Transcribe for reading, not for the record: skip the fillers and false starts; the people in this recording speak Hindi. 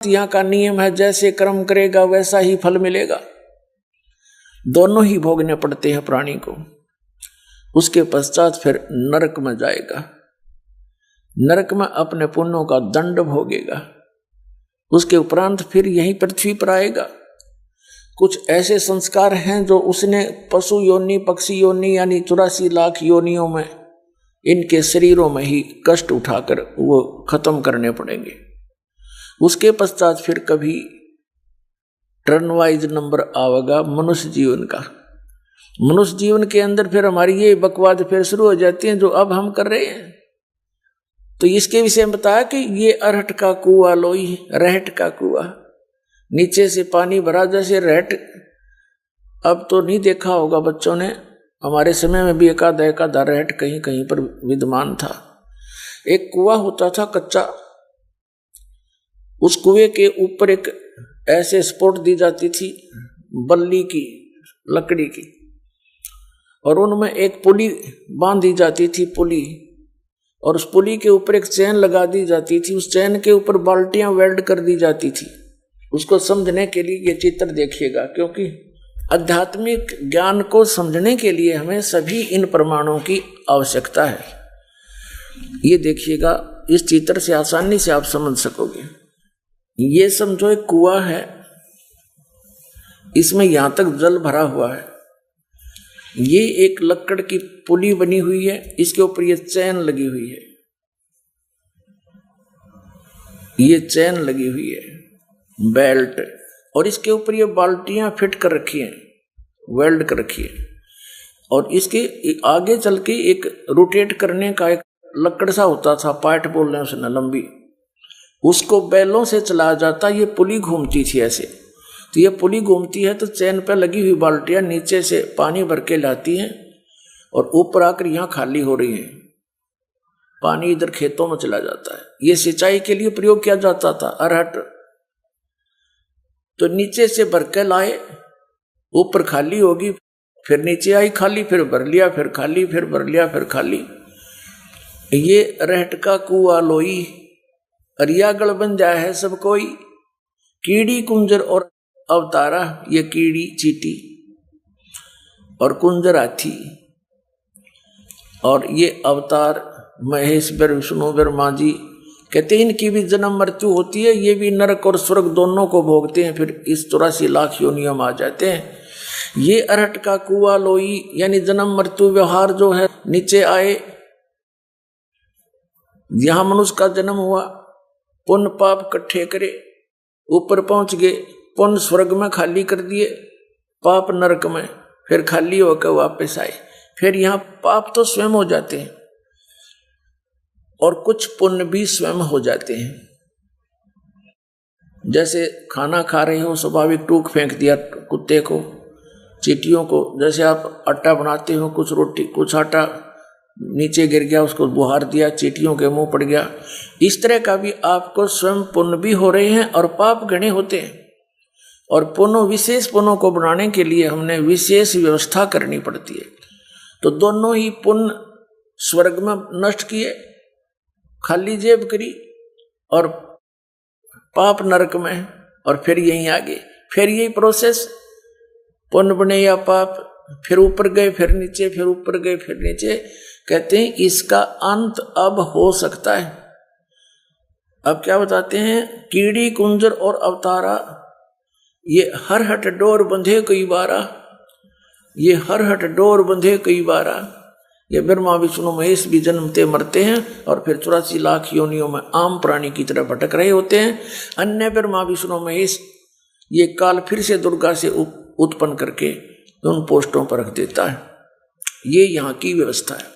यहाँ का नियम है, जैसे कर्म करेगा वैसा ही फल मिलेगा। दोनों ही भोगने पड़ते हैं प्राणी को। उसके पश्चात फिर नरक में जाएगा, नरक में अपने पुण्यों का दंड भोगेगा। उसके उपरांत फिर यहीं पृथ्वी पर आएगा। कुछ ऐसे संस्कार हैं जो उसने पशु योनि, पक्षी योनि यानी 84 लाख योनियों में इनके शरीरों में ही कष्ट उठाकर वो खत्म करने पड़ेंगे। उसके पश्चात फिर कभी टर्न वाइज नंबर आवेगा मनुष्य जीवन का। मनुष्य जीवन के अंदर फिर हमारी ये बकवाद फिर शुरू हो जाती है जो अब हम कर रहे हैं। तो इसके विषय में बताया कि ये अरहट का कुआं लोई, रहट का कुआं, नीचे से पानी भरा जैसे रहट। अब तो नहीं देखा होगा बच्चों ने, हमारे समय में भी एकाधा रहट कहीं कहीं पर विद्यमान था। एक कुआं होता था कच्चा, उस कुएं के ऊपर एक ऐसे सपोर्ट दी जाती थी बल्ली की, लकड़ी की, और उनमें एक पुली बांधी जाती थी, पुली, और उस पुली के ऊपर एक चैन लगा दी जाती थी। उस चैन के ऊपर बाल्टियां वेल्ड कर दी जाती थी। उसको समझने के लिए ये चित्र देखिएगा, क्योंकि आध्यात्मिक ज्ञान को समझने के लिए हमें सभी इन प्रमाणों की आवश्यकता है। ये देखिएगा, इस चित्र से आसानी से आप समझ सकोगे। ये समझो एक कुआं है, इसमें यहां तक जल भरा हुआ है। ये एक लकड़ की पुली बनी हुई है, इसके ऊपर ये चैन लगी हुई है, ये चैन लगी हुई है बेल्ट, और इसके ऊपर ये बाल्टियां फिट कर रखी हैं, वेल्ड कर रखी है। और इसके आगे चल के एक रोटेट करने का एक लकड़ सा होता था, पार्ट बोल रहे हैं उसने, लंबी, उसको बैलों से चलाया जाता। ये पुली घूमती थी ऐसे, तो ये पुली घूमती है तो चैन पे लगी हुई बाल्टियां नीचे से पानी भर के लाती हैं और ऊपर आकर यहाँ खाली हो रही हैं। पानी इधर खेतों में चला जाता है। ये सिंचाई के लिए प्रयोग किया जाता था अरहट। तो नीचे से भर के लाए, ऊपर खाली होगी, फिर नीचे आई खाली, फिर भर लिया, फिर खाली, फिर भर लिया, फिर खाली। ये रहट का कुआं लोई, अरियागढ़ बन जाए है सब कोई। कीड़ी कुंजर और अवतारा, ये कीड़ी चीटी और कुंजर हाथी, और ये अवतार महेश बर विष्णु बर मांझी, कहते हैं इनकी भी जन्म मृत्यु होती है। ये भी नरक और स्वर्ग दोनों को भोगते हैं, फिर इस 84 लाख योनियों में आ जाते हैं। ये अरहट का कुआं लोई यानी जन्म मृत्यु व्यवहार जो है, नीचे आए, यहां मनुष्य का जन्म हुआ, पुण्य पाप इकट्ठे करे, ऊपर पहुंच गए, पुण्य स्वर्ग में खाली कर दिए, पाप नरक में, फिर खाली होकर वापस आए। फिर यहाँ पाप तो स्वयं हो जाते हैं और कुछ पुण्य भी स्वयं हो जाते हैं। जैसे खाना खा रहे हो, स्वाभाविक टूक फेंक दिया कुत्ते को, चींटियों को। जैसे आप आटा बनाते हो, कुछ रोटी, कुछ आटा नीचे गिर गया, उसको बुहार दिया, चींटियों के मुंह पड़ गया। इस तरह का भी आपको स्वयं पुण्य भी हो रहे हैं और पाप घने होते हैं। और पुण्य, विशेष पुण्यों को बनाने के लिए हमने विशेष व्यवस्था करनी पड़ती है। तो दोनों ही पुण्य स्वर्ग में नष्ट किए, खाली जेब करी, और पाप नरक में, और फिर यहीं आगे, फिर यही प्रोसेस, पुण्य बने या पाप, फिर ऊपर गए, फिर नीचे, फिर ऊपर गए, फिर नीचे। कहते हैं इसका अंत अब हो सकता है। अब क्या बताते हैं, कीड़ी कुंजर और अवतारा, ये हर हट डोर बंधे कई बारा, ये हर हट डोर बंधे कई बारा। ये ब्रह्मा विष्णु महेश भी जन्मते मरते हैं और फिर 84 लाख योनियों में आम प्राणी की तरह भटक रहे होते हैं। अन्य ब्रह्मा विष्णु महेश ये काल फिर से दुर्गा से उत्पन्न करके उन पोस्टों पर रख देता है। ये यहाँ की व्यवस्था है।